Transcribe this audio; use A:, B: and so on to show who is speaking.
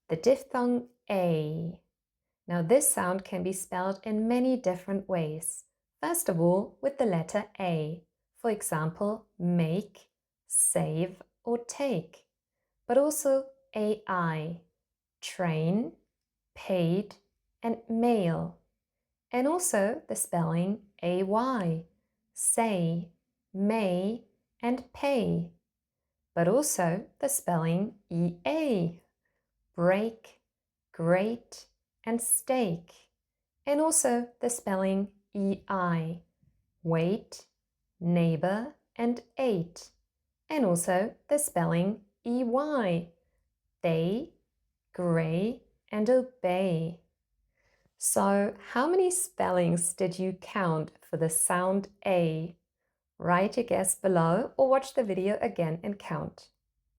A: The diphthong A. Now this sound can be spelled in many different ways. First of all, with the letter A. For example, make, save, or take. But also AI, train, paid, and mail. And also the spelling AY, say, may, and pay. But also the spelling EA, break, great, and stake. And also the spelling EI, wait, neighbor, and ate. And also the spelling EY, they, grey, and obey. So how many spellings did you count for the sound A? Write your guess below or watch the video again and count.